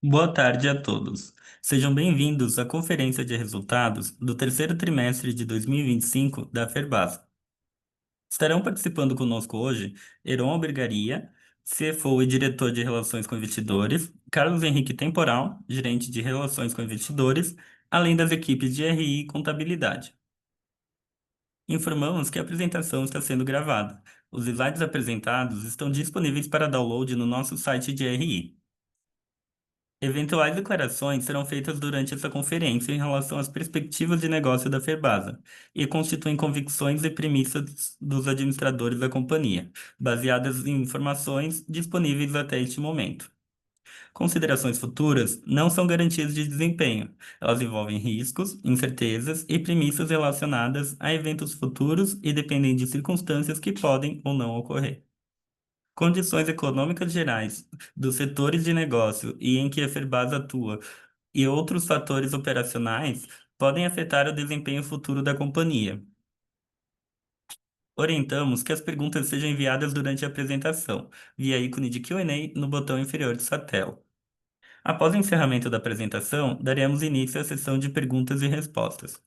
Boa tarde a todos. Sejam bem-vindos à conferência de resultados do terceiro trimestre de 2025 da Ferbasa. Estarão participando conosco hoje Heron Albergaria, CFO e diretor de Relações com Investidores, Carlos Henrique Temporal, gerente de Relações com Investidores, além das equipes de RI e Contabilidade. Informamos que a apresentação está sendo gravada. Os slides apresentados estão disponíveis para download no nosso site de RI. Eventuais declarações serão feitas durante essa conferência em relação às perspectivas de negócio da Ferbasa e constituem convicções e premissas dos administradores da companhia, baseadas em informações disponíveis até este momento. Considerações futuras não são garantias de desempenho. Elas envolvem riscos, incertezas e premissas relacionadas a eventos futuros e dependem de circunstâncias que podem ou não ocorrer. Condições econômicas gerais dos setores de negócio e em que a Ferbasa atua e outros fatores operacionais podem afetar o desempenho futuro da companhia. Orientamos que as perguntas sejam enviadas durante a apresentação, via ícone de Q&A no botão inferior de sua tela. Após o encerramento da apresentação, daremos início à sessão de perguntas e respostas.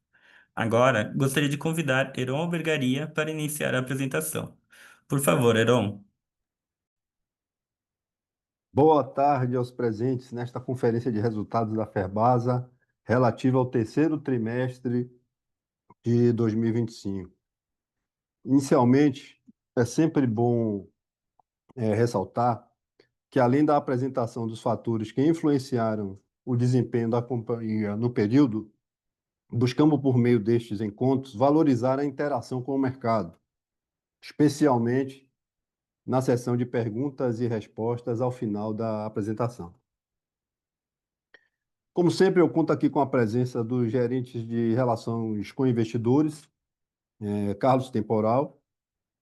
Agora, gostaria de convidar Heron Albergaria para iniciar a apresentação. Por favor, Heron. Boa tarde aos presentes nesta conferência de resultados da Ferbasa relativa ao terceiro trimestre de 2025. Inicialmente, é sempre bom ressaltar que, além da apresentação dos fatores que influenciaram o desempenho da companhia no período, buscamos, por meio destes encontros, valorizar a interação com o mercado, especialmente na sessão de perguntas e respostas ao final da apresentação. Como sempre, eu conto aqui com a presença dos gerentes de relações com investidores, Carlos Temporal,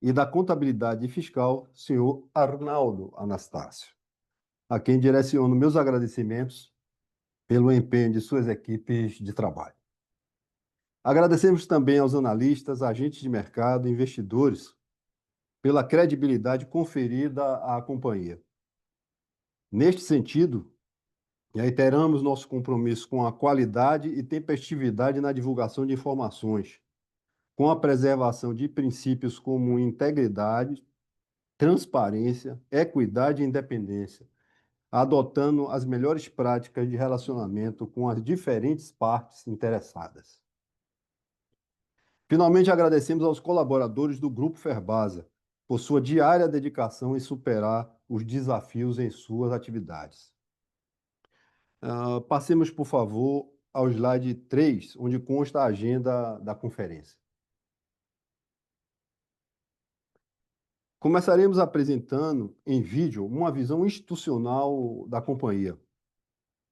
e da contabilidade e fiscal, senhor Arnaldo Anastácio, a quem direciono meus agradecimentos pelo empenho de suas equipes de trabalho. Agradecemos também aos analistas, agentes de mercado e investidores pela credibilidade conferida à companhia. Neste sentido, reiteramos nosso compromisso com a qualidade e tempestividade na divulgação de informações, com a preservação de princípios como integridade, transparência, equidade e independência, adotando as melhores práticas de relacionamento com as diferentes partes interessadas. Finalmente, agradecemos aos colaboradores do Grupo Ferbasa por sua diária dedicação em superar os desafios em suas atividades. Passemos, por favor, ao slide 3, onde consta a agenda da conferência. Começaremos apresentando em vídeo uma visão institucional da companhia.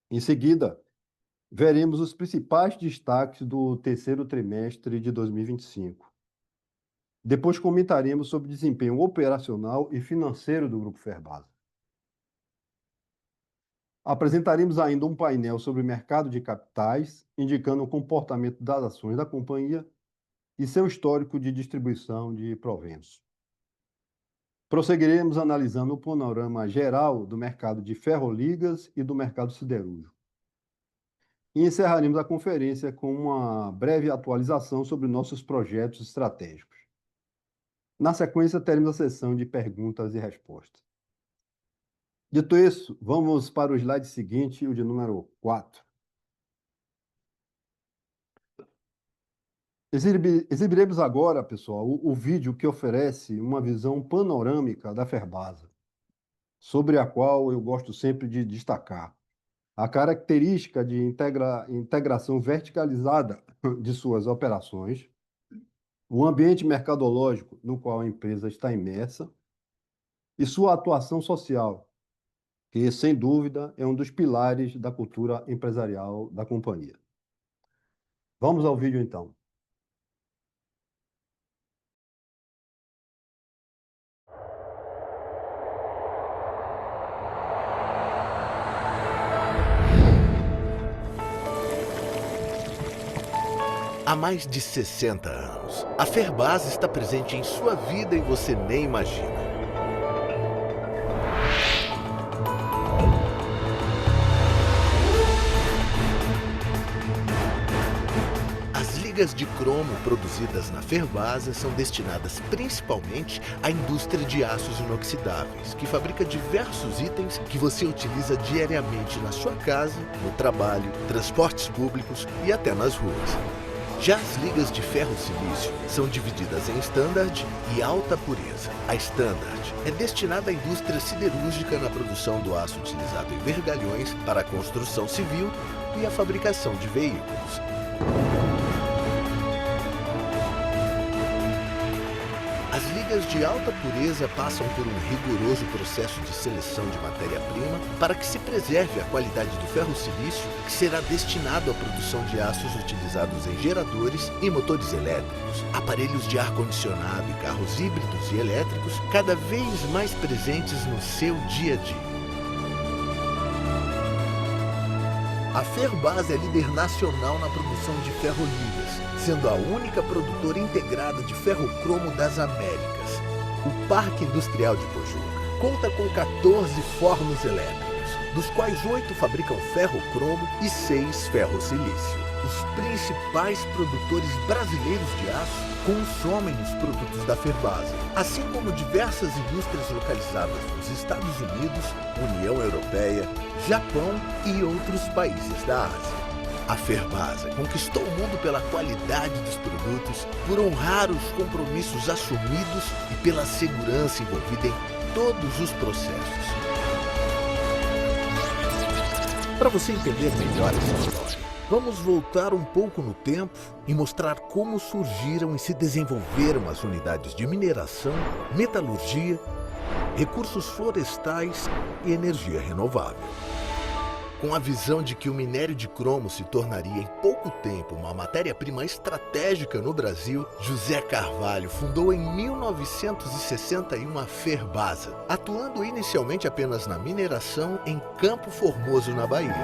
Em seguida, veremos os principais destaques do terceiro trimestre de 2025. Depois comentaremos sobre o desempenho operacional e financeiro do Grupo Ferbasa. Apresentaremos ainda um painel sobre o mercado de capitais, indicando o comportamento das ações da companhia e seu histórico de distribuição de proventos. Prosseguiremos analisando o panorama geral do mercado de ferroligas e do mercado siderúrgico. E encerraremos a conferência com uma breve atualização sobre nossos projetos estratégicos. Na sequência, teremos a sessão de perguntas e respostas. Dito isso, vamos para o slide seguinte, o de número 4. Exibiremos agora, pessoal, o vídeo que oferece uma visão panorâmica da Ferbasa, sobre a qual eu gosto sempre de destacar a característica de integração verticalizada de suas operações, o ambiente mercadológico no qual a empresa está imersa e sua atuação social, que, sem dúvida, é um dos pilares da cultura empresarial da companhia. Vamos ao vídeo, então. Há mais de 60 anos, a Ferbasa está presente em sua vida e você nem imagina. ligas de cromo produzidas na Ferbasa são destinadas principalmente à indústria de aços inoxidáveis, que fabrica diversos itens que você utiliza diariamente na sua casa, no trabalho, transportes públicos e até nas ruas. Já as ligas de ferro-silício são divididas em Standard e alta pureza. A Standard é destinada à indústria siderúrgica na produção do aço utilizado em vergalhões para a construção civil e a fabricação de veículos. As ligas de alta pureza passam por um rigoroso processo de seleção de matéria-prima para que se preserve a qualidade do ferro-silício, que será destinado à produção de aços utilizados em geradores e motores elétricos, aparelhos de ar-condicionado e carros híbridos e elétricos, cada vez mais presentes no seu dia a dia. A Ferbasa é líder nacional na produção de ferroligas, sendo a única produtora integrada de ferro-cromo das Américas. O Parque Industrial de Pojuca conta com 14 fornos elétricos, dos quais 8 fabricam ferro-cromo e 6 ferro-silício. Os principais produtores brasileiros de aço consomem os produtos da Ferbasa, assim como diversas indústrias localizadas nos Estados Unidos, União Europeia, Japão e outros países da Ásia. A Ferbasa conquistou o mundo pela qualidade dos produtos, por honrar os compromissos assumidos e pela segurança envolvida em todos os processos. Para você entender melhor essa história, vamos voltar um pouco no tempo e mostrar como surgiram e se desenvolveram as unidades de mineração, metalurgia, recursos florestais e energia renovável. Com a visão de que o minério de cromo se tornaria em pouco tempo uma matéria-prima estratégica no Brasil, José Carvalho fundou em 1961 a Ferbasa, atuando inicialmente apenas na mineração em Campo Formoso, na Bahia.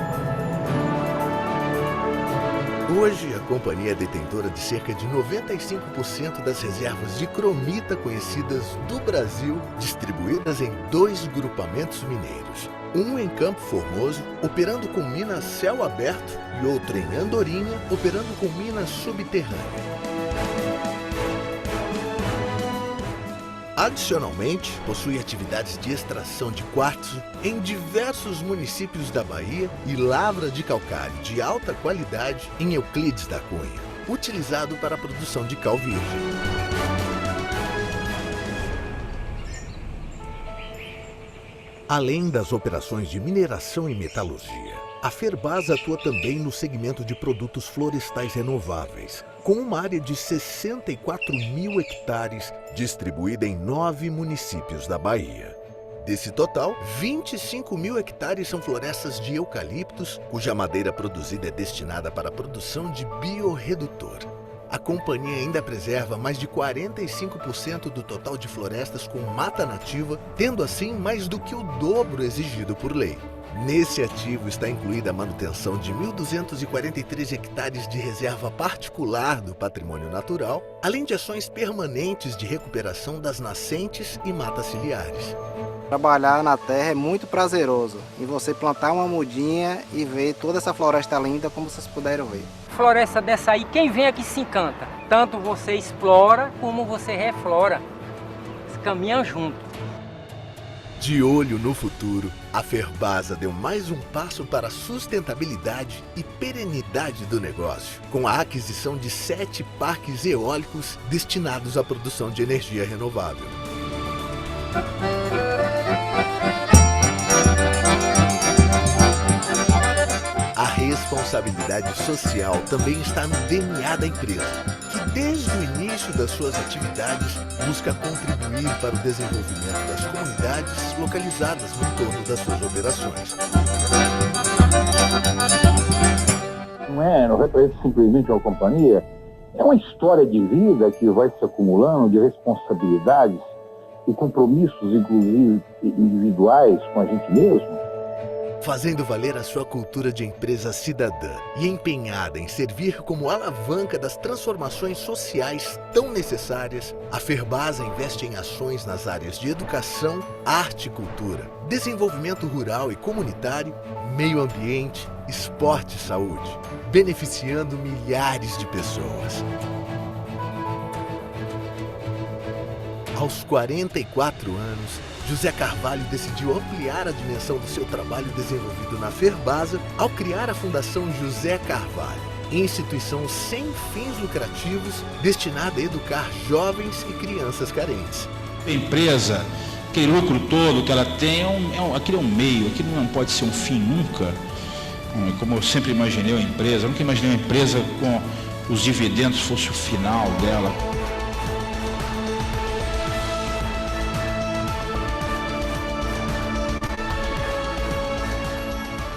Hoje, a companhia é detentora de cerca de 95% das reservas de cromita conhecidas do Brasil, distribuídas em 2 grupamentos mineiros. Um em Campo Formoso, operando com mina a céu aberto, e outro em Andorinha, operando com mina subterrânea. Adicionalmente, possui atividades de extração de quartzo em diversos municípios da Bahia e lavra de calcário de alta qualidade em Euclides da Cunha, utilizado para a produção de cal virgem. Além das operações de mineração e metalurgia, a Ferbasa atua também no segmento de produtos florestais renováveis, com uma área de 64 mil hectares distribuída em 9 municípios da Bahia. Desse total, 25 mil hectares são florestas de eucaliptos, cuja madeira produzida é destinada para a produção de biorredutor. A companhia ainda preserva mais de 45% do total de florestas com mata nativa, tendo assim mais do que o dobro exigido por lei. Nesse ativo está incluída a manutenção de 1.243 hectares de reserva particular do patrimônio natural, além de ações permanentes de recuperação das nascentes e matas ciliares. Trabalhar na terra é muito prazeroso, e você plantar uma mudinha e ver toda essa floresta linda como vocês puderam ver. Floresta dessa aí, quem vem aqui se encanta. Tanto você explora como você reflora. Eles caminham junto. De olho no futuro, a Ferbasa deu mais um passo para a sustentabilidade e perenidade do negócio, com a aquisição de 7 parques eólicos destinados à produção de energia renovável. A responsabilidade social também está no DNA da empresa, que desde o início das suas atividades busca contribuir para o desenvolvimento das comunidades localizadas no entorno das suas operações. Não representa simplesmente uma companhia, é uma história de vida que vai se acumulando de responsabilidades e compromissos, inclusive individuais, com a gente mesmo. fazendo valer a sua cultura de empresa cidadã e empenhada em servir como alavanca das transformações sociais tão necessárias, a Ferbasa investe em ações nas áreas de educação, arte e cultura, desenvolvimento rural e comunitário, meio ambiente, esporte e saúde, beneficiando milhares de pessoas. Aos 44 anos, José Carvalho decidiu ampliar a dimensão do seu trabalho desenvolvido na Ferbasa ao criar a Fundação José Carvalho, instituição sem fins lucrativos destinada a educar jovens e crianças carentes. A empresa, aquele lucro todo que ela tem, aquilo é um meio, aquilo não pode ser um fim nunca. Como eu sempre imaginei a empresa, eu nunca imaginei uma empresa com os dividendos fosse o final dela.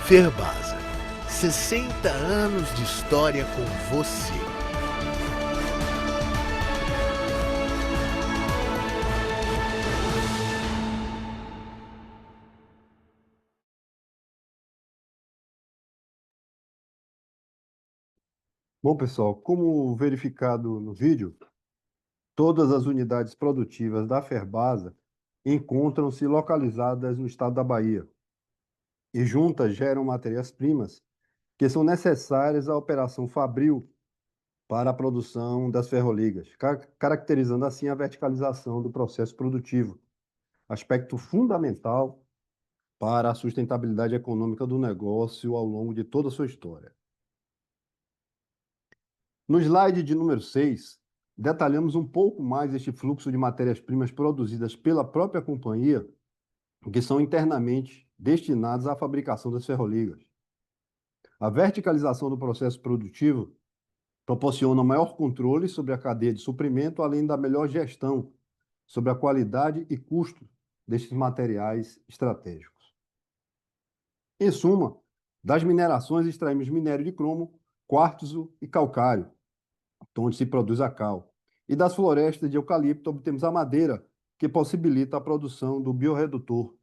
Ferbasa, 60 anos de história com você. Bom, pessoal, como verificado no vídeo, todas as unidades produtivas da Ferbasa encontram-se localizadas no estado da Bahia e juntas geram matérias-primas que são necessárias à operação fabril para a produção das ferroligas, caracterizando assim a verticalização do processo produtivo, aspecto fundamental para a sustentabilidade econômica do negócio ao longo de toda a sua história. No slide de número 6, detalhamos um pouco mais este fluxo de matérias-primas produzidas pela própria companhia, que são internamente destinadas à fabricação das ferroligas. A verticalização do processo produtivo proporciona maior controle sobre a cadeia de suprimento, além da melhor gestão sobre a qualidade e custo destes materiais estratégicos. Em suma, das minerações extraímos minério de cromo, quartzo e calcário, onde se produz a cal. E das florestas de eucalipto obtemos a madeira, que possibilita a produção do biorredutor,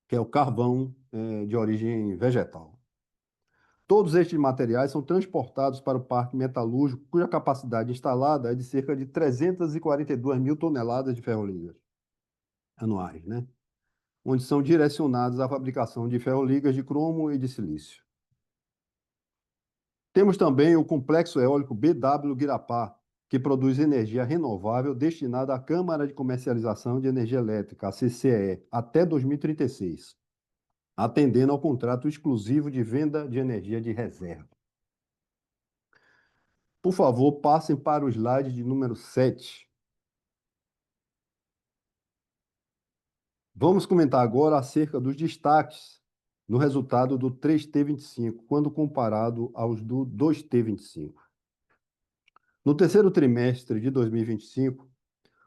que é o carvão de origem vegetal. Todos estes materiais são transportados para o parque metalúrgico, cuja capacidade instalada é de cerca de 342 mil toneladas de ferroligas anuais, onde são direcionados à fabricação de ferroligas de cromo e de silício. Temos também o complexo eólico BW Guirapá, que produz energia renovável destinada à Câmara de Comercialização de Energia Elétrica, a CCEE, até 2036, atendendo ao contrato exclusivo de venda de energia de reserva. Por favor, passem para o slide de número 7. Vamos comentar agora acerca dos destaques no resultado do 3T25, quando comparado aos do 2T25. No terceiro trimestre de 2025,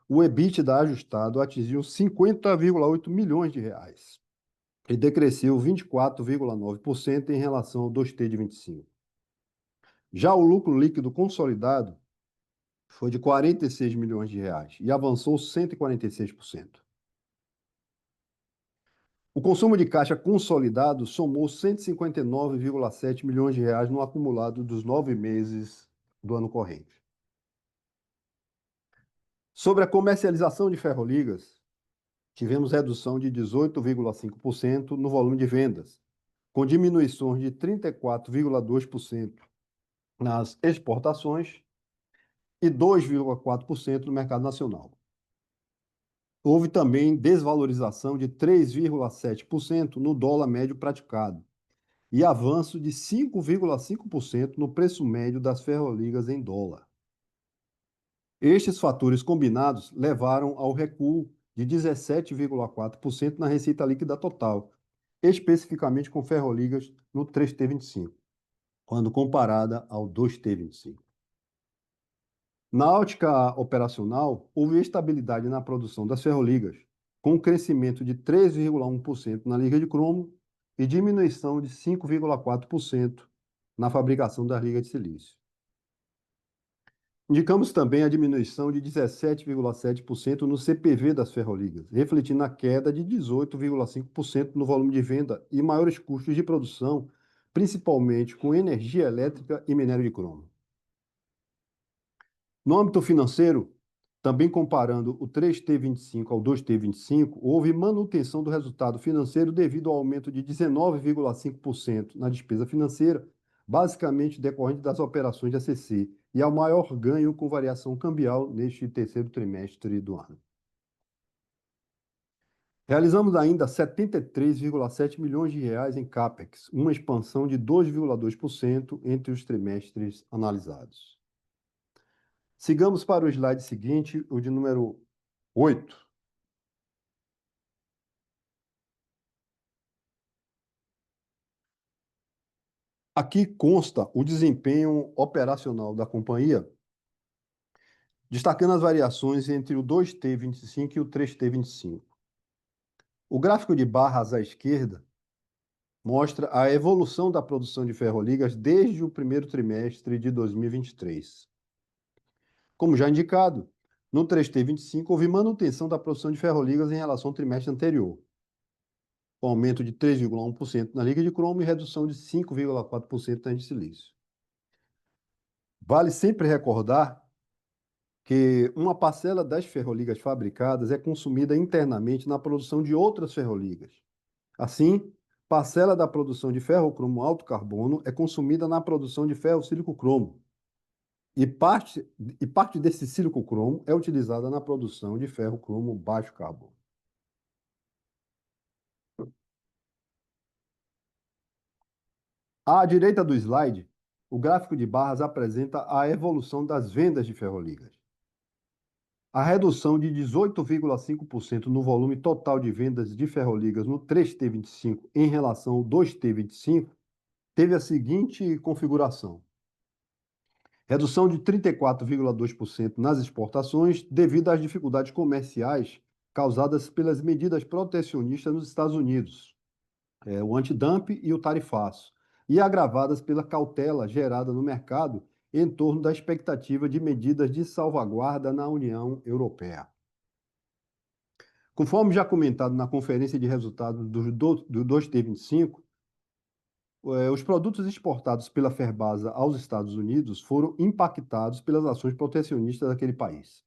o EBITDA ajustado atingiu 50,8 milhões de reais e decresceu 24,9% em relação ao 2T de 25. Já o lucro líquido consolidado foi de 46 milhões de reais e avançou 146%. O consumo de caixa consolidado somou 159,7 milhões de reais no acumulado dos 9 meses do ano corrente. Sobre a comercialização de ferroligas, tivemos redução de 18,5% no volume de vendas, com diminuições de 34,2% nas exportações e 2,4% no mercado nacional. Houve também desvalorização de 3,7% no dólar médio praticado e avanço de 5,5% no preço médio das ferroligas em dólar. Estes fatores combinados levaram ao recuo de 17,4% na receita líquida total, especificamente com ferroligas no 3T25, quando comparada ao 2T25. Na ótica operacional, houve estabilidade na produção das ferroligas, com um crescimento de 3,1% na liga de cromo e diminuição de 5,4% na fabricação das ligas de silício. Indicamos também a diminuição de 17,7% no CPV das ferroligas, refletindo a queda de 18,5% no volume de venda e maiores custos de produção, principalmente com energia elétrica e minério de cromo. No âmbito financeiro, também comparando o 3T25 ao 2T25, houve manutenção do resultado financeiro devido ao aumento de 19,5% na despesa financeira, basicamente decorrente das operações de ACC, e ao maior ganho com variação cambial neste terceiro trimestre do ano. Realizamos ainda 73,7 milhões de reais em CAPEX, uma expansão de 2,2% entre os trimestres analisados. Sigamos para o slide seguinte, o de número 8. Aqui consta o desempenho operacional da companhia, destacando as variações entre o 2T25 e o 3T25. O gráfico de barras à esquerda mostra a evolução da produção de ferroligas desde o primeiro trimestre de 2023. Como já indicado, no 3T25 houve manutenção da produção de ferroligas em relação ao trimestre anterior, com aumento de 3,1% na liga de cromo e redução de 5,4% na de silício. Vale sempre recordar que uma parcela das ferroligas fabricadas é consumida internamente na produção de outras ferroligas. Assim, parcela da produção de ferrocromo alto carbono é consumida na produção de ferro-sílico-cromo, e parte desse sílico-cromo é utilizada na produção de ferro-cromo baixo carbono. À direita do slide, o gráfico de barras apresenta a evolução das vendas de ferroligas. A redução de 18,5% no volume total de vendas de ferroligas no 3T25 em relação ao 2T25 teve a seguinte configuração: redução de 34,2% nas exportações devido às dificuldades comerciais causadas pelas medidas protecionistas nos Estados Unidos, o antidumping e o tarifaço, e agravadas pela cautela gerada no mercado em torno da expectativa de medidas de salvaguarda na União Europeia. Conforme já comentado na conferência de resultados do 2T25, os produtos exportados pela Ferbasa aos Estados Unidos foram impactados pelas ações protecionistas daquele país.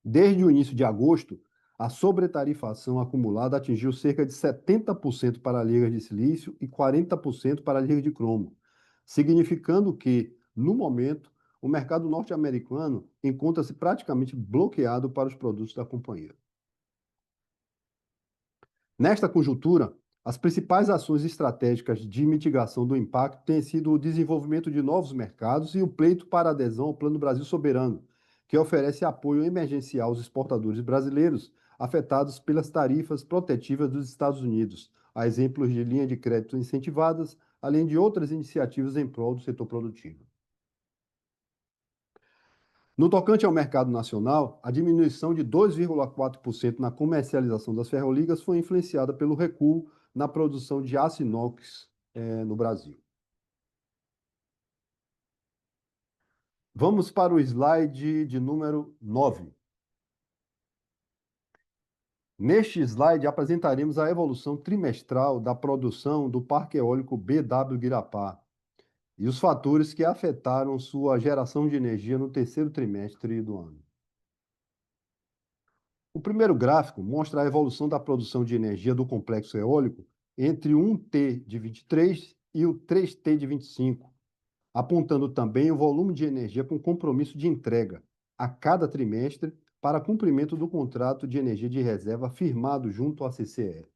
Desde o início de agosto, a sobretarifação acumulada atingiu cerca de 70% para a liga de silício e 40% para a liga de cromo, significando que, no momento, o mercado norte-americano encontra-se praticamente bloqueado para os produtos da companhia. Nesta conjuntura, as principais ações estratégicas de mitigação do impacto têm sido o desenvolvimento de novos mercados e o pleito para adesão ao Plano Brasil Soberano, que oferece apoio emergencial aos exportadores brasileiros afetados pelas tarifas protetivas dos Estados Unidos, a exemplos de linha de crédito incentivadas, além de outras iniciativas em prol do setor produtivo. No tocante ao mercado nacional, a diminuição de 2,4% na comercialização das ferroligas foi influenciada pelo recuo na produção de aço inox no Brasil. Vamos para o slide de número 9. Neste slide, apresentaremos a evolução trimestral da produção do Parque Eólico BW Guirapá e os fatores que afetaram sua geração de energia no terceiro trimestre do ano. O primeiro gráfico mostra a evolução da produção de energia do complexo eólico entre o 1T de 23 e o 3T de 25, apontando também o volume de energia com compromisso de entrega a cada trimestre para cumprimento do contrato de energia de reserva firmado junto à CCE.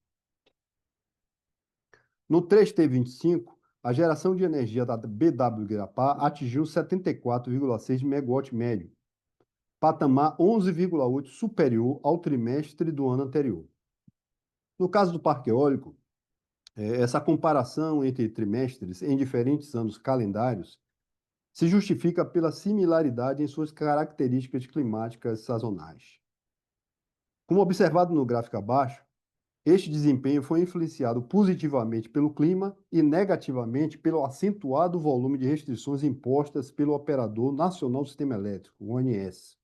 No 3T25, a geração de energia da BW Guirapá atingiu 74,6 MW médio, patamar 11,8 superior ao trimestre do ano anterior. No caso do parque eólico, essa comparação entre trimestres em diferentes anos calendários se justifica pela similaridade em suas características climáticas sazonais. Como observado no gráfico abaixo, Este desempenho foi influenciado positivamente pelo clima e negativamente pelo acentuado volume de restrições impostas pelo Operador Nacional do Sistema Elétrico, o ONS,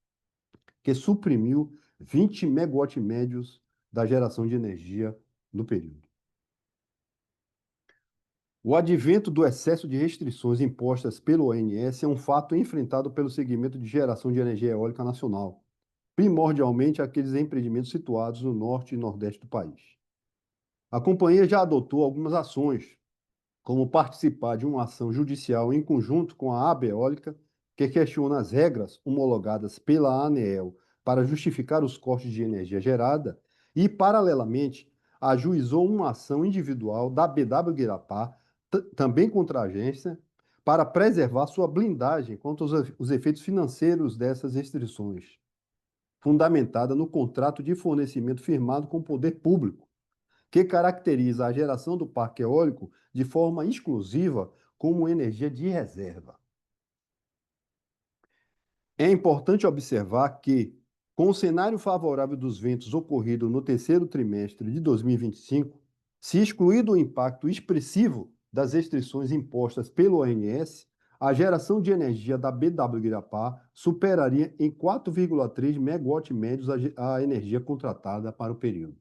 que suprimiu 20 megawatts médios da geração de energia no período. O advento do excesso de restrições impostas pelo ONS é um fato enfrentado pelo segmento de geração de energia eólica nacional, primordialmente aqueles empreendimentos situados no norte e nordeste do país. A companhia já adotou algumas ações, como participar de uma ação judicial em conjunto com a AB Eólica, que questiona as regras homologadas pela ANEEL para justificar os custos de energia gerada, e, paralelamente, ajuizou uma ação individual da BW Guirapá, também contra a agência, para preservar sua blindagem contra os efeitos financeiros dessas restrições, fundamentada no contrato de fornecimento firmado com o poder público, que caracteriza a geração do parque eólico de forma exclusiva como energia de reserva. É importante observar que, com o cenário favorável dos ventos ocorrido no terceiro trimestre de 2025, se excluído o impacto expressivo das restrições impostas pelo ONS, a geração de energia da BW Guirapá superaria em 4,3 megawatts médios a energia contratada para o período.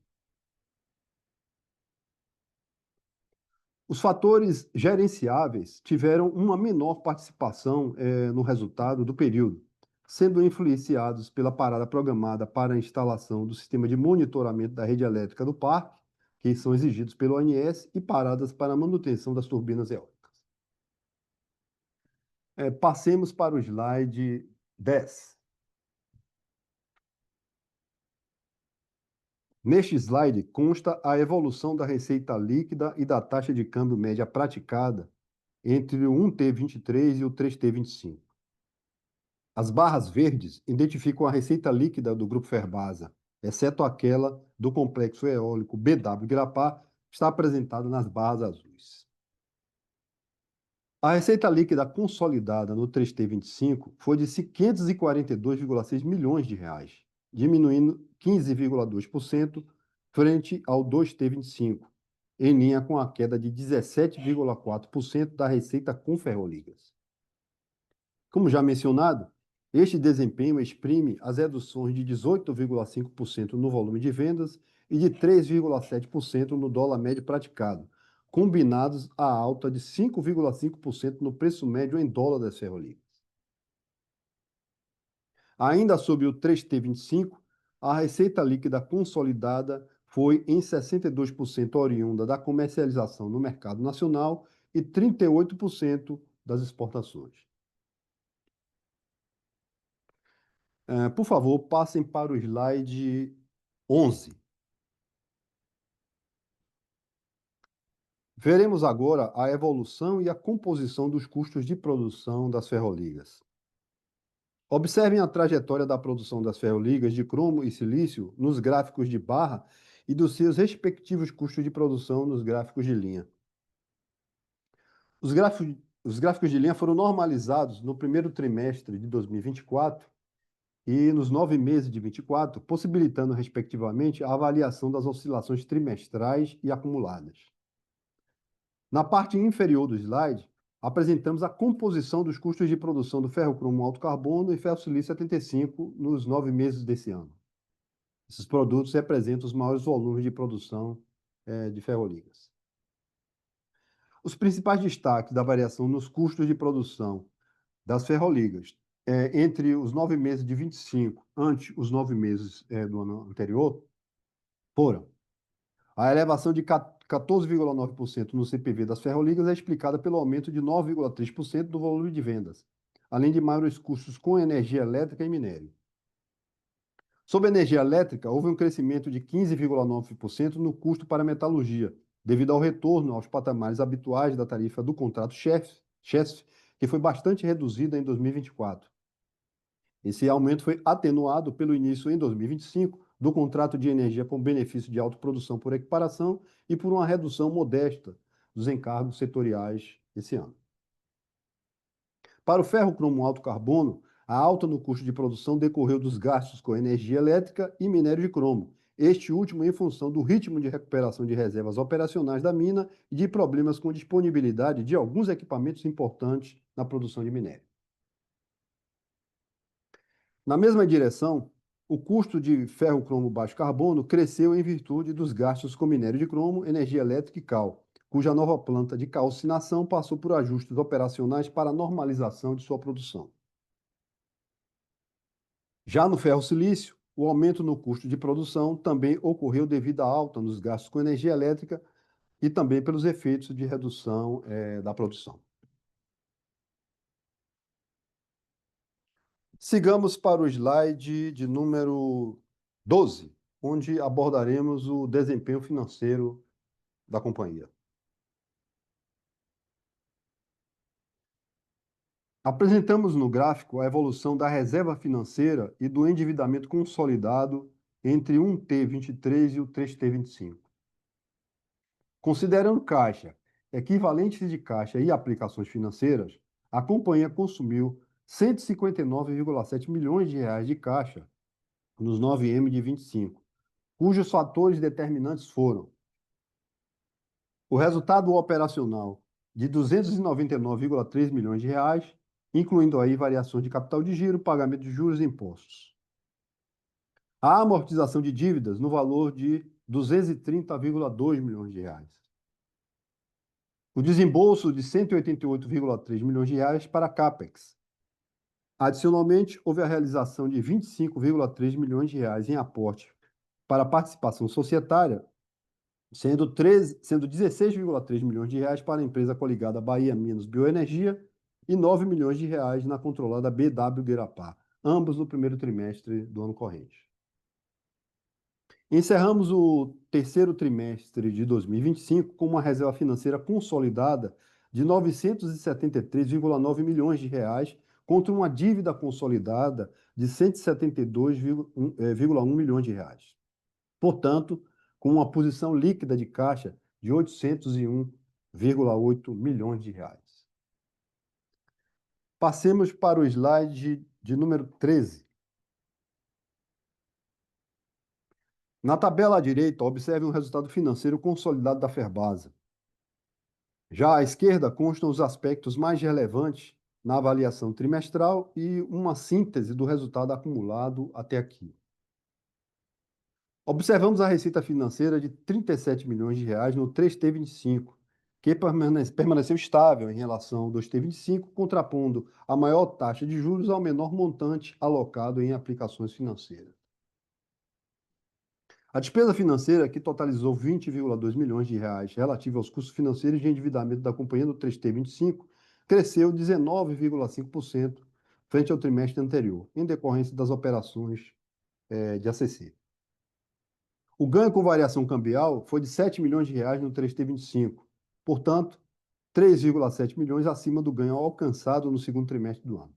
Os fatores gerenciáveis tiveram uma menor participação no resultado do período, sendo influenciados pela parada programada para a instalação do sistema de monitoramento da rede elétrica do parque, que são exigidos pelo ONS, e paradas para a manutenção das turbinas eólicas. Passemos para o slide 10. Neste slide consta a evolução da receita líquida e da taxa de câmbio média praticada entre o 1T23 e o 3T25. As barras verdes identificam a receita líquida do Grupo Ferbasa, exceto aquela do complexo eólico BW Guirapá, que está apresentada nas barras azuis. A receita líquida consolidada no 3T25 foi de 542,6 milhões de reais, diminuindo 15,2% frente ao 2T25, em linha com a queda de 17,4% da receita com ferroligas. Como já mencionado, este desempenho exprime as reduções de 18,5% no volume de vendas e de 3,7% no dólar médio praticado, combinados à alta de 5,5% no preço médio em dólar das ferroligas. Ainda sob o 3T25, a receita líquida consolidada foi em 62% oriunda da comercialização no mercado nacional e 38% das exportações. Por favor, passem para o slide 11. Veremos agora a evolução e a composição dos custos de produção das ferroligas. Observem a trajetória da produção das ferroligas de cromo e silício nos gráficos de barra e dos seus respectivos custos de produção nos gráficos de linha. Os gráficos de linha foram normalizados no primeiro trimestre de 2024 e nos 9 meses de 24, possibilitando, respectivamente, a avaliação das oscilações trimestrais e acumuladas. Na parte inferior do slide, apresentamos a composição dos custos de produção do ferro-cromo alto carbono e ferro-silício 75 nos 9 meses desse ano. Esses produtos representam os maiores volumes de produção de ferroligas. Os principais destaques da variação nos custos de produção das ferroligas entre os 9 meses de 25 ante os 9 meses do ano anterior foram: a elevação de 14,9% no CPV das ferroligas é explicada pelo aumento de 9,3% do volume de vendas, além de maiores custos com energia elétrica e minério. Sobre a energia elétrica, houve um crescimento de 15,9% no custo para a metalurgia, devido ao retorno aos patamares habituais da tarifa do contrato CHESF, que foi bastante reduzida em 2024. Esse aumento foi atenuado pelo início em 2025 do contrato de energia com benefício de autoprodução por equiparação e por uma redução modesta dos encargos setoriais esse ano. Para o ferro-cromo alto carbono, a alta no custo de produção decorreu dos gastos com energia elétrica e minério de cromo, este último em função do ritmo de recuperação de reservas operacionais da mina e de problemas com disponibilidade de alguns equipamentos importantes na produção de minério. Na mesma direção, o custo de ferro-cromo baixo carbono cresceu em virtude dos gastos com minério de cromo, energia elétrica e cal, cuja nova planta de calcinação passou por ajustes operacionais para a normalização de sua produção. Já no ferro-silício, o aumento no custo de produção também ocorreu devido à alta nos gastos com energia elétrica e também pelos efeitos de redução da produção. Sigamos para o slide de número 12, onde abordaremos o desempenho financeiro da companhia. Apresentamos no gráfico a evolução da reserva financeira e do endividamento consolidado entre o 1T23 e o 3T25. Considerando caixa, equivalentes de caixa e aplicações financeiras, a companhia consumiu 159,7 milhões de reais de caixa nos 9M de 25, cujos fatores determinantes foram o resultado operacional de 299,3 milhões de reais, incluindo aí variações de capital de giro, pagamento de juros e impostos. A amortização de dívidas no valor de 230,2 milhões de reais. O desembolso de 188,3 milhões de reais para CAPEX. Adicionalmente, houve a realização de 25,3 milhões de reais em aporte para participação societária, sendo 16,3 milhões de reais para a empresa coligada Bahia Minas Bioenergia e 9 milhões de reais na controlada BW Guerapá, ambos no primeiro trimestre do ano corrente. Encerramos o terceiro trimestre de 2025 com uma reserva financeira consolidada de 973,9 milhões de reais contra uma dívida consolidada de 172,1 milhões de reais. Portanto, com uma posição líquida de caixa de 801,8 milhões de reais. Passemos para o slide de número 13. Na tabela à direita, observe o resultado financeiro consolidado da Ferbasa. Já à esquerda constam os aspectos mais relevantes na avaliação trimestral e uma síntese do resultado acumulado até aqui. Observamos a receita financeira de 37 milhões de reais no 3T25, que permaneceu estável em relação ao 2T25, contrapondo a maior taxa de juros ao menor montante alocado em aplicações financeiras. A despesa financeira, que totalizou 20,2 milhões de reais relativa aos custos financeiros de endividamento da companhia no 3T25, cresceu 19,5% frente ao trimestre anterior, em decorrência das operações de ACC. O ganho com variação cambial foi de 7 milhões de reais no 3T25, portanto, 3,7 milhões acima do ganho alcançado no segundo trimestre do ano.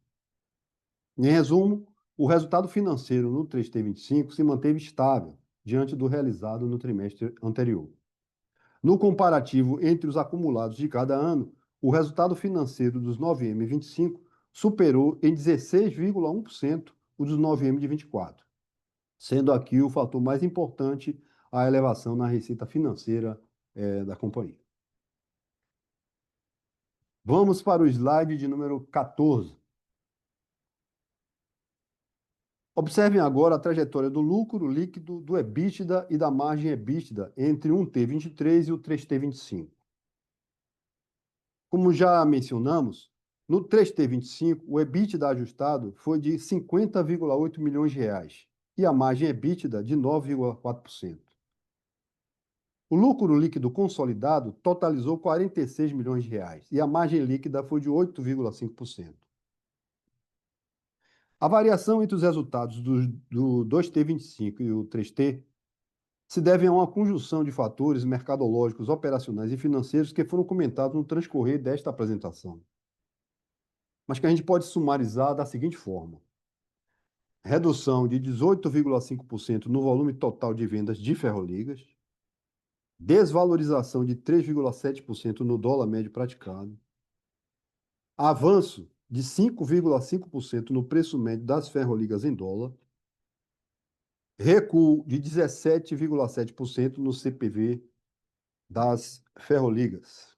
Em resumo, o resultado financeiro no 3T25 se manteve estável diante do realizado no trimestre anterior. No comparativo entre os acumulados de cada ano, o resultado financeiro dos 9M25 superou em 16,1% o dos 9M de 24. Sendo aqui o fator mais importante a elevação na receita financeira da companhia. Vamos para o slide de número 14. Observem agora a trajetória do lucro líquido, do EBITDA e da margem EBITDA entre o 1T23 e o 3T25. Como já mencionamos, no 3T25, o EBITDA ajustado foi de 50,8 milhões de reais e a margem EBITDA de 9,4%. O lucro líquido consolidado totalizou 46 milhões de reais e a margem líquida foi de 8,5%. A variação entre os resultados do 2T25 e o 3T se deve a uma conjunção de fatores mercadológicos, operacionais e financeiros que foram comentados no transcorrer desta apresentação, mas que a gente pode sumarizar da seguinte forma: redução de 18,5% no volume total de vendas de ferroligas, desvalorização de 3,7% no dólar médio praticado, avanço de 5,5% no preço médio das ferroligas em dólar, recuo de 17,7% no CPV das ferroligas.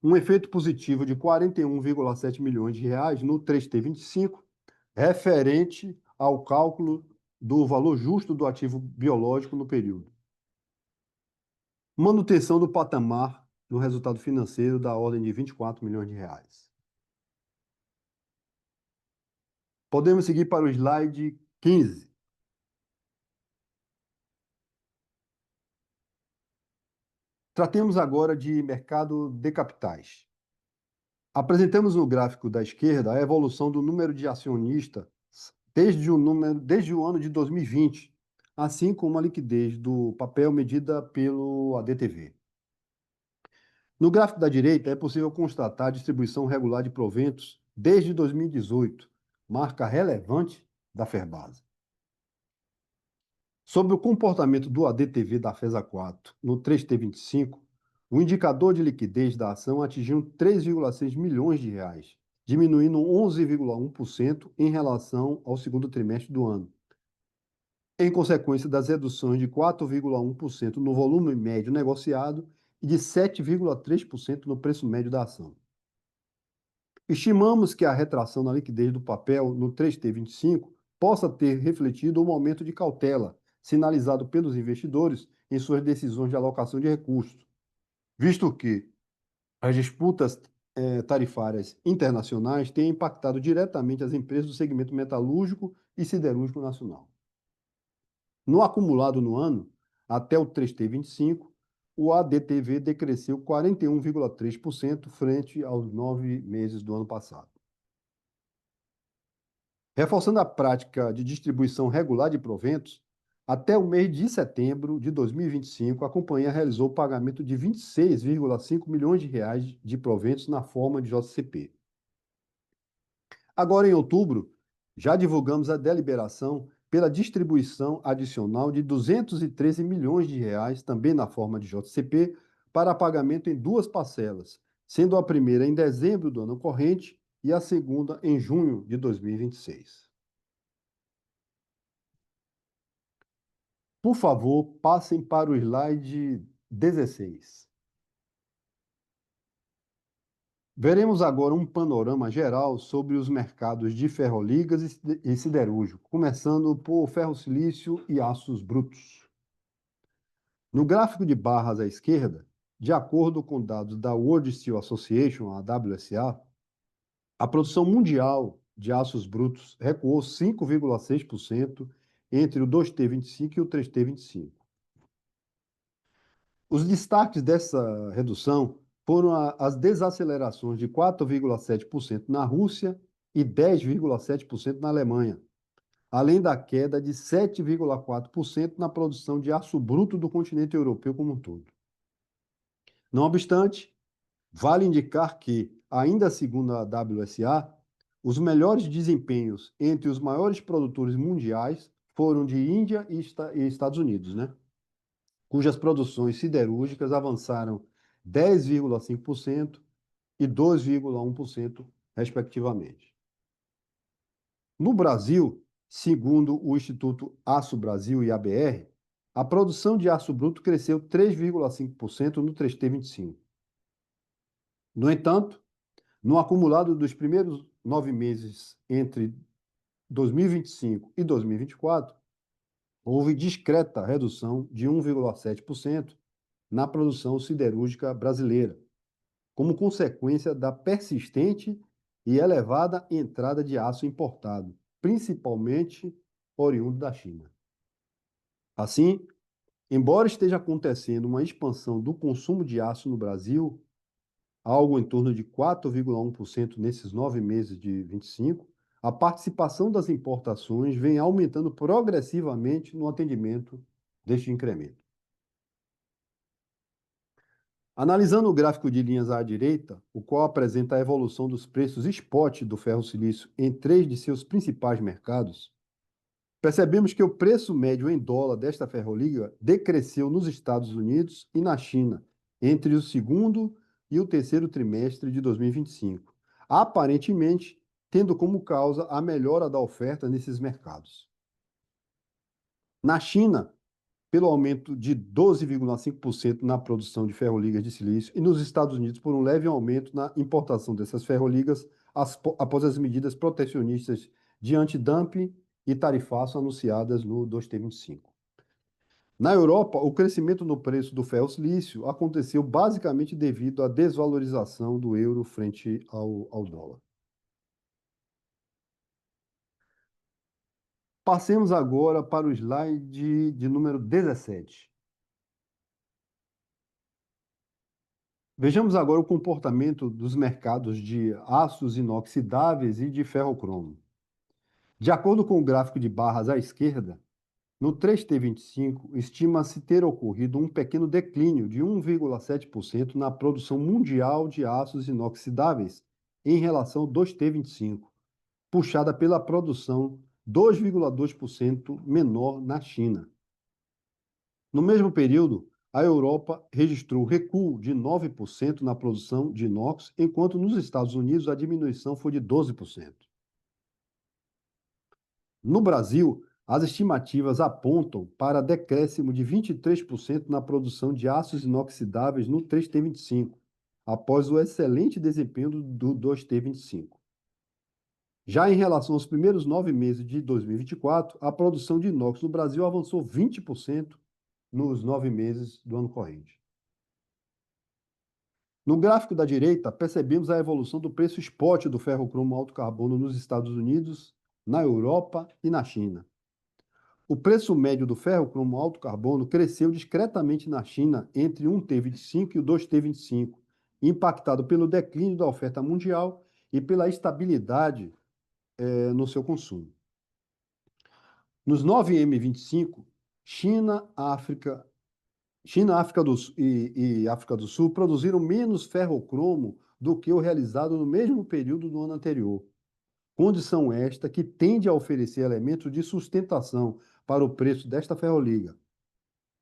Um efeito positivo de 41,7 milhões de reais no 3T25, referente ao cálculo do valor justo do ativo biológico no período. Manutenção do patamar no resultado financeiro da ordem de 24 milhões de reais. Podemos seguir para o slide 15. Tratemos agora de mercado de capitais. Apresentamos no gráfico da esquerda a evolução do número de acionistas desde o ano de 2020, assim como a liquidez do papel medida pelo ADTV. No gráfico da direita, é possível constatar a distribuição regular de proventos desde 2018, marca relevante da Ferbasa. Sobre o comportamento do ADTV da FESA 4 no 3T25, o indicador de liquidez da ação atingiu 3,6 milhões de reais, diminuindo 11,1% em relação ao segundo trimestre do ano, em consequência das reduções de 4,1% no volume médio negociado e de 7,3% no preço médio da ação. Estimamos que a retração na liquidez do papel no 3T25 possa ter refletido um aumento de cautela sinalizado pelos investidores em suas decisões de alocação de recursos, visto que as disputas tarifárias internacionais têm impactado diretamente as empresas do segmento metalúrgico e siderúrgico nacional. No acumulado no ano, até o 3T25, o ADTV decresceu 41,3% frente aos 9 meses do ano passado. Reforçando a prática de distribuição regular de proventos, até o mês de setembro de 2025, a companhia realizou o pagamento de 26,5 milhões de reais de proventos na forma de JCP. Agora, em outubro, já divulgamos a deliberação pela distribuição adicional de 213 milhões de reais, também na forma de JCP, para pagamento em duas parcelas, sendo a primeira em dezembro do ano corrente e a segunda em junho de 2026. Por favor, passem para o slide 16. Veremos agora um panorama geral sobre os mercados de ferroligas e siderúrgico, começando por ferro-silício e aços brutos. No gráfico de barras à esquerda, de acordo com dados da World Steel Association, a WSA, a produção mundial de aços brutos recuou 5,6% entre o 2T25 e o 3T25. Os destaques dessa redução foram as desacelerações de 4,7% na Rússia e 10,7% na Alemanha, além da queda de 7,4% na produção de aço bruto do continente europeu como um todo. Não obstante, vale indicar que, ainda segundo a WSA, os melhores desempenhos entre os maiores produtores mundiais foram de Índia e Estados Unidos, cujas produções siderúrgicas avançaram 10,5% e 2,1%, respectivamente. No Brasil, segundo o Instituto Aço Brasil e ABR, a produção de aço bruto cresceu 3,5% no 3T25. No entanto, no acumulado dos primeiros 9 meses entre 2025 e 2024, houve discreta redução de 1,7% na produção siderúrgica brasileira, como consequência da persistente e elevada entrada de aço importado, principalmente oriundo da China. Assim, embora esteja acontecendo uma expansão do consumo de aço no Brasil, algo em torno de 4,1% nesses 9 meses de 25, a participação das importações vem aumentando progressivamente no atendimento deste incremento. Analisando o gráfico de linhas à direita, o qual apresenta a evolução dos preços spot do ferro-silício em 3 de seus principais mercados, percebemos que o preço médio em dólar desta ferroliga decresceu nos Estados Unidos e na China entre o segundo e o terceiro trimestre de 2025, aparentemente tendo como causa a melhora da oferta nesses mercados. Na China, pelo aumento de 12,5% na produção de ferroligas de silício, e nos Estados Unidos, por um leve aumento na importação dessas ferroligas após as medidas protecionistas de antidumping e tarifaço anunciadas no 2T25. Na Europa, o crescimento no preço do ferro-silício aconteceu basicamente devido à desvalorização do euro frente ao dólar. Passemos agora para o slide de número 17. Vejamos agora o comportamento dos mercados de aços inoxidáveis e de ferrocromo. De acordo com o gráfico de barras à esquerda, no 3T25, estima-se ter ocorrido um pequeno declínio de 1,7% na produção mundial de aços inoxidáveis em relação ao 2T25, puxada pela produção 2,2% menor na China. No mesmo período, a Europa registrou recuo de 9% na produção de inox, enquanto nos Estados Unidos a diminuição foi de 12%. No Brasil, as estimativas apontam para decréscimo de 23% na produção de aços inoxidáveis no 3T25, após o excelente desempenho do 2T25. Já em relação aos primeiros 9 meses de 2024, a produção de inox no Brasil avançou 20% nos 9 meses do ano corrente. No gráfico da direita, percebemos a evolução do preço spot do ferrocromo alto carbono nos Estados Unidos, na Europa e na China. O preço médio do ferrocromo alto carbono cresceu discretamente na China entre o 1T25 e o 2T25, impactado pelo declínio da oferta mundial e pela estabilidade no seu consumo. Nos 9M25, China, África e África do Sul produziram menos ferrocromo do que o realizado no mesmo período do ano anterior. Condição esta que tende a oferecer elementos de sustentação para o preço desta ferroliga,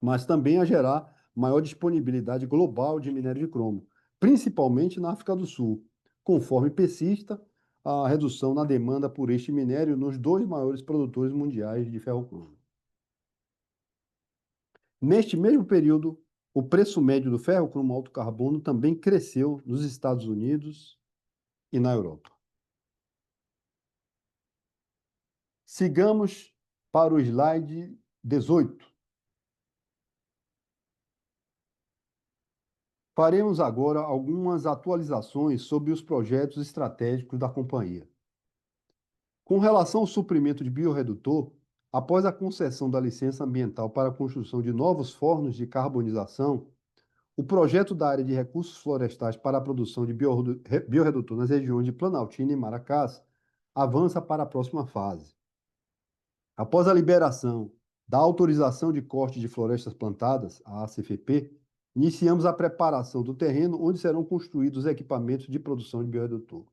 mas também a gerar maior disponibilidade global de minério de cromo, principalmente na África do Sul, conforme persista a redução na demanda por este minério nos 2 maiores produtores mundiais de ferrocromo. Neste mesmo período, o preço médio do ferrocromo alto carbono também cresceu nos Estados Unidos e na Europa. Sigamos para o slide 18. Faremos agora algumas atualizações sobre os projetos estratégicos da companhia. Com relação ao suprimento de biorredutor, após a concessão da licença ambiental para a construção de novos fornos de carbonização, o projeto da área de recursos florestais para a produção de biorredutor nas regiões de Planaltina e Maracás avança para a próxima fase. Após a liberação da autorização de corte de florestas plantadas, a ACFP, iniciamos a preparação do terreno onde serão construídos equipamentos de produção de biorredutor.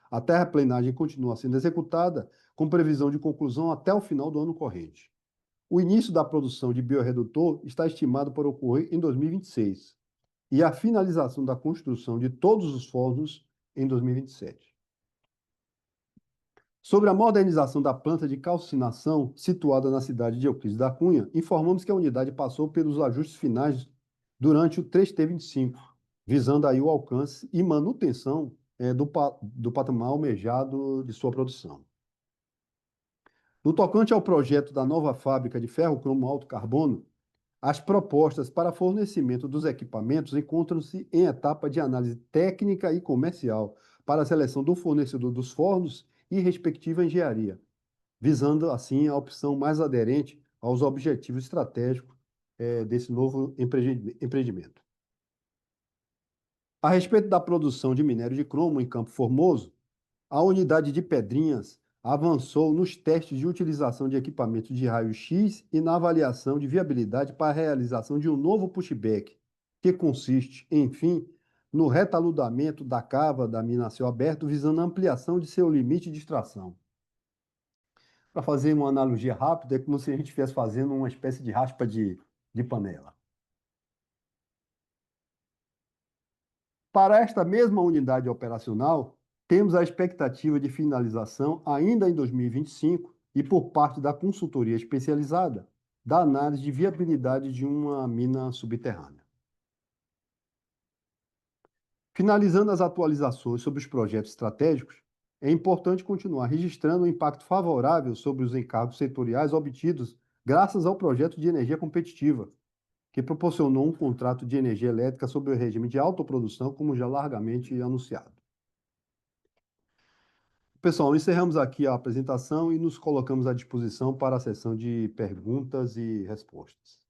A terraplenagem continua sendo executada com previsão de conclusão até o final do ano corrente. O início da produção de biorredutor está estimado para ocorrer em 2026 e a finalização da construção de todos os fornos em 2027. Sobre a modernização da planta de calcinação situada na cidade de Euclides da Cunha, informamos que a unidade passou pelos ajustes finais durante o 3T25, visando aí o alcance e manutenção do patamar almejado de sua produção. No tocante ao projeto da nova fábrica de ferrocromo alto carbono, as propostas para fornecimento dos equipamentos encontram-se em etapa de análise técnica e comercial para a seleção do fornecedor dos fornos e respectiva engenharia, visando assim a opção mais aderente aos objetivos estratégicos desse novo empreendimento. A respeito da produção de minério de cromo em Campo Formoso, a unidade de Pedrinhas avançou nos testes de utilização de equipamentos de raio-x e na avaliação de viabilidade para a realização de um novo pushback, que consiste, enfim, no retaludamento da cava da mina a céu aberto, visando a ampliação de seu limite de extração. Para fazer uma analogia rápida, é como se a gente estivesse fazendo uma espécie de raspa de panela. Para esta mesma unidade operacional, temos a expectativa de finalização ainda em 2025 e por parte da consultoria especializada, da análise de viabilidade de uma mina subterrânea. Finalizando as atualizações sobre os projetos estratégicos, é importante continuar registrando o impacto favorável sobre os encargos setoriais obtidos graças ao projeto de energia competitiva, que proporcionou um contrato de energia elétrica sob o regime de autoprodução, como já largamente anunciado. Pessoal, encerramos aqui a apresentação e nos colocamos à disposição para a sessão de perguntas e respostas.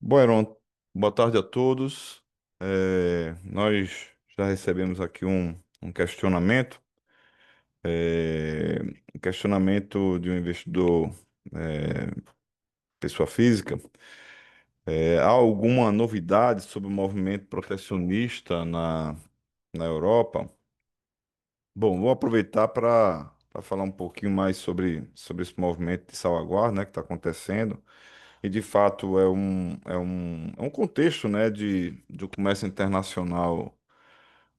Bom, Heron, boa tarde a todos. Nós já recebemos aqui um questionamento, um questionamento de um investidor, pessoa física. Há alguma novidade sobre o movimento protecionista na Europa? Bom, vou aproveitar para falar um pouquinho mais sobre esse movimento de salvaguarda, né, que está acontecendo. E de fato é um contexto, né, do comércio internacional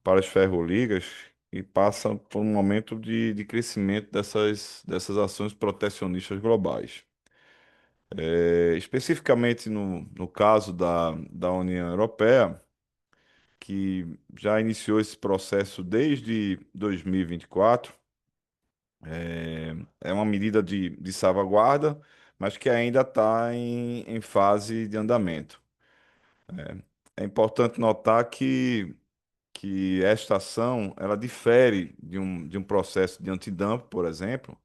para as ferroligas e passa por um momento de crescimento dessas ações protecionistas globais. Especificamente no caso da União Europeia, que já iniciou esse processo desde 2024, é uma medida de salvaguarda, mas que ainda está em fase de andamento. É importante notar que esta ação ela difere de um processo de antidumping, por exemplo,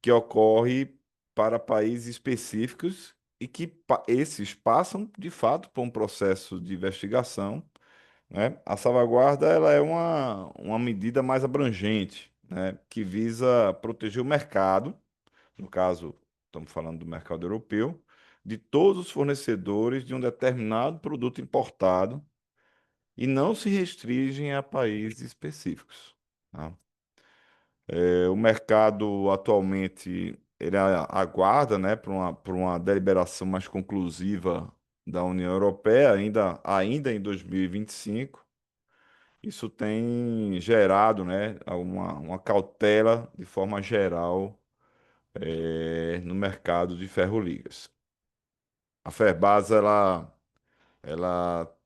que ocorre para países específicos e que esses passam, de fato, por um processo de investigação, né? A salvaguarda ela é uma medida mais abrangente, né? Que visa proteger o mercado, no caso, estamos falando do mercado europeu, de todos os fornecedores de um determinado produto importado e não se restringem a países específicos, tá? O mercado atualmente ele aguarda, né, por uma deliberação mais conclusiva da União Europeia, ainda em 2025. Isso tem gerado, né, uma cautela de forma geral, no mercado de ferroligas. A Ferbasa, ela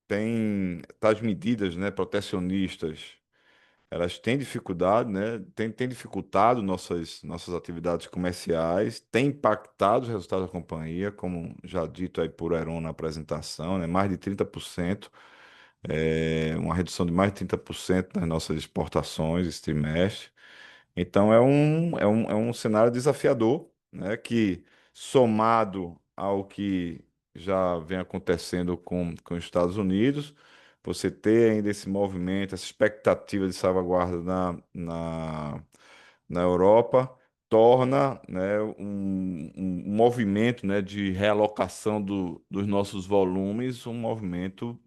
tem tais medidas, né, protecionistas, elas têm dificuldade, né, tem dificultado nossas atividades comerciais, tem impactado os resultados da companhia, como já dito aí por Heron na apresentação, né, mais de 30%, uma redução de mais de 30% nas nossas exportações esse trimestre. Então é um cenário desafiador, né, que somado ao que já vem acontecendo com os Estados Unidos, você ter ainda esse movimento, essa expectativa de salvaguarda na Europa, torna, né, um movimento, né, de realocação dos nossos volumes, um movimento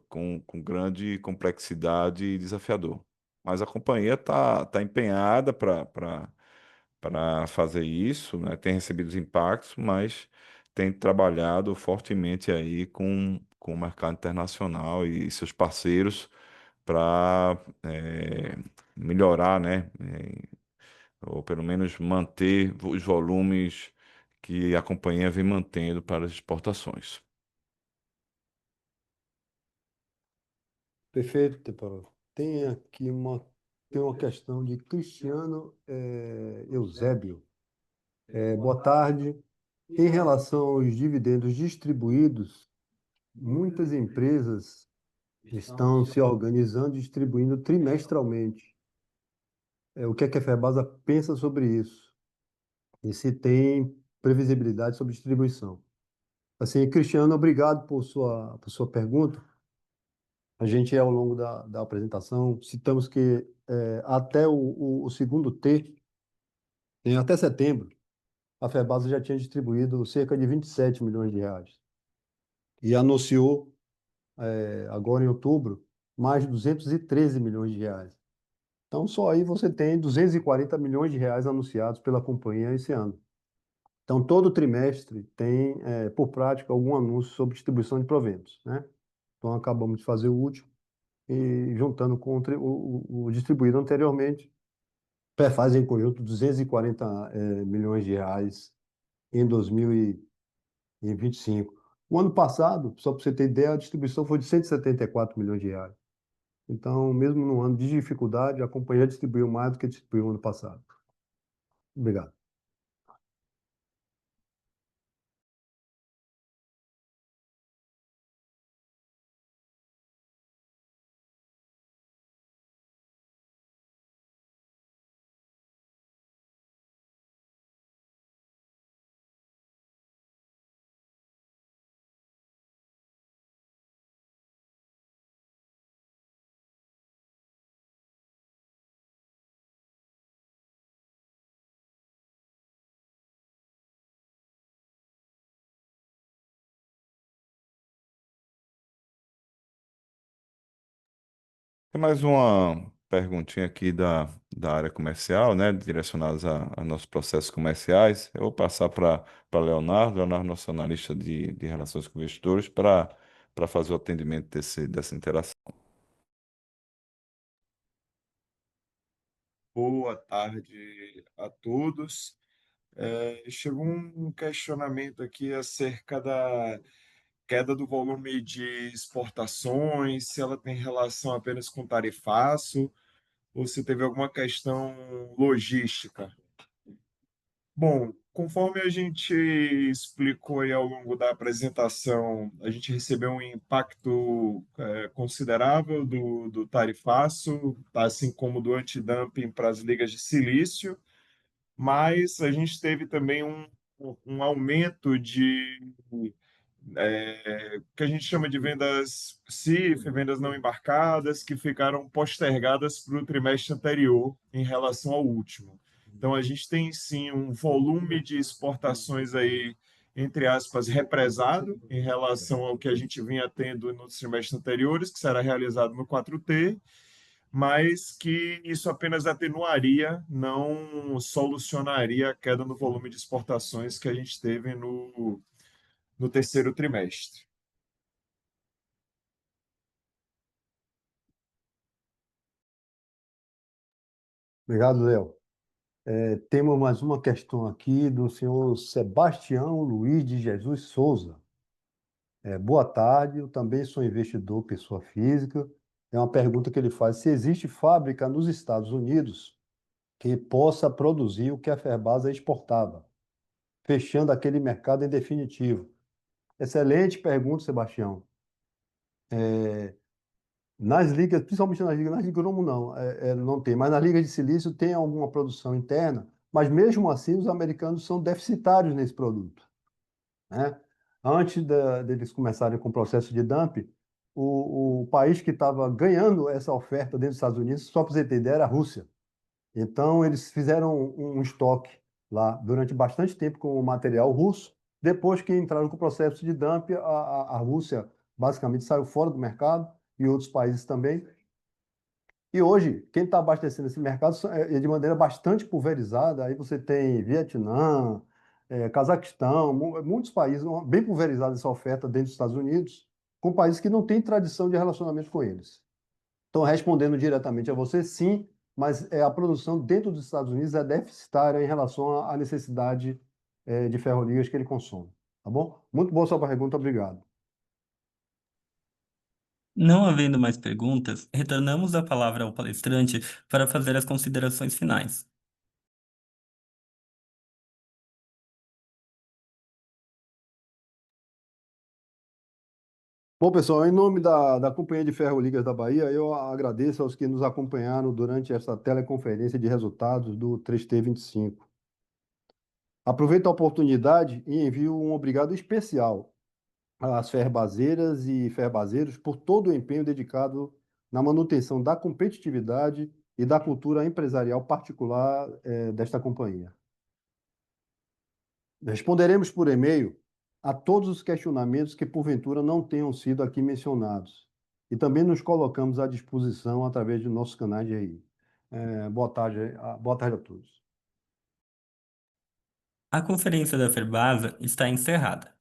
com grande complexidade e desafiador. Mas a companhia tá empenhada para fazer isso, né? Tem recebido os impactos, mas tem trabalhado fortemente aí com o mercado internacional e seus parceiros para melhorar, né? Ou pelo menos manter os volumes que a companhia vem mantendo para as exportações. Perfeito, Teparo. Tem uma questão de Cristiano Eusébio. Boa tarde. Em relação aos dividendos distribuídos, muitas empresas estão se organizando e distribuindo trimestralmente. O que é que a Ferbasa pensa sobre isso? E se tem previsibilidade sobre distribuição? Assim, Cristiano, obrigado por sua pergunta. A gente, ao longo da apresentação, citamos que até o segundo T, até setembro, a Ferbasa já tinha distribuído cerca de 27 milhões de reais. E anunciou, agora em outubro, mais de 213 milhões de reais. Então, só aí você tem 240 milhões de reais anunciados pela companhia esse ano. Então, todo trimestre tem, por prática, algum anúncio sobre distribuição de proventos, né? Então, acabamos de fazer o último e juntando com o distribuído anteriormente, faz em conjunto 240 milhões de reais em 2025. O ano passado, só para você ter ideia, a distribuição foi de 174 milhões de reais. Então, mesmo num ano de dificuldade, a companhia distribuiu mais do que distribuiu no ano passado. Obrigado. Tem mais uma perguntinha aqui da área comercial, né, direcionadas a nossos processos comerciais. Eu vou passar para Leonardo, nosso analista de relações com investidores, para fazer o atendimento dessa interação. Boa tarde a todos. Chegou um questionamento aqui acerca da queda do volume de exportações, se ela tem relação apenas com tarifaço ou se teve alguma questão logística. Bom, conforme a gente explicou aí ao longo da apresentação, a gente recebeu um impacto considerável do tarifaço, assim como do antidumping para as ligas de silício, mas a gente teve também um aumento de que a gente chama de vendas CIF, vendas não embarcadas, que ficaram postergadas para o trimestre anterior em relação ao último. Então, a gente tem sim um volume de exportações aí, entre aspas, represado em relação ao que a gente vinha tendo nos trimestres anteriores, que será realizado no 4T, mas que isso apenas atenuaria, não solucionaria a queda no volume de exportações que a gente teve no terceiro trimestre. Obrigado, Léo. Temos mais uma questão aqui do senhor Sebastião Luiz de Jesus Souza. Boa tarde, eu também sou investidor, pessoa física. É uma pergunta que ele faz: se existe fábrica nos Estados Unidos que possa produzir o que a Ferbasa exportava, fechando aquele mercado em definitivo? Excelente pergunta, Sebastião. Nas ligas, principalmente nas ligas Gromo não, não tem, mas nas ligas de silício tem alguma produção interna, mas mesmo assim os americanos são deficitários nesse produto, né? Antes deles começarem com o processo de dumping, o país que estava ganhando essa oferta dentro dos Estados Unidos, só para você ter ideia, era a Rússia. Então, eles fizeram um estoque lá durante bastante tempo com o material russo. Depois que entraram com o processo de dumping, a Rússia basicamente saiu fora do mercado e outros países também. E hoje, quem está abastecendo esse mercado é de maneira bastante pulverizada. Aí você tem Vietnã, Cazaquistão, muitos países bem pulverizados essa oferta dentro dos Estados Unidos, com países que não têm tradição de relacionamento com eles. Então, respondendo diretamente a você, sim, mas a produção dentro dos Estados Unidos é deficitária em relação à necessidade de ferroligas que ele consome. Tá bom? Muito boa sua pergunta, obrigado. Não havendo mais perguntas, retornamos a palavra ao palestrante para fazer as considerações finais. Bom, pessoal, em nome da Companhia de Ferroligas da Bahia, eu agradeço aos que nos acompanharam durante esta teleconferência de resultados do 3T25. Aproveito a oportunidade e envio um obrigado especial às ferbaseiras e ferbaseiros por todo o empenho dedicado na manutenção da competitividade e da cultura empresarial particular desta companhia. Responderemos por e-mail a todos os questionamentos que porventura não tenham sido aqui mencionados e também nos colocamos à disposição através de nossos canais de RI. Boa tarde a todos. A conferência da Ferbasa está encerrada.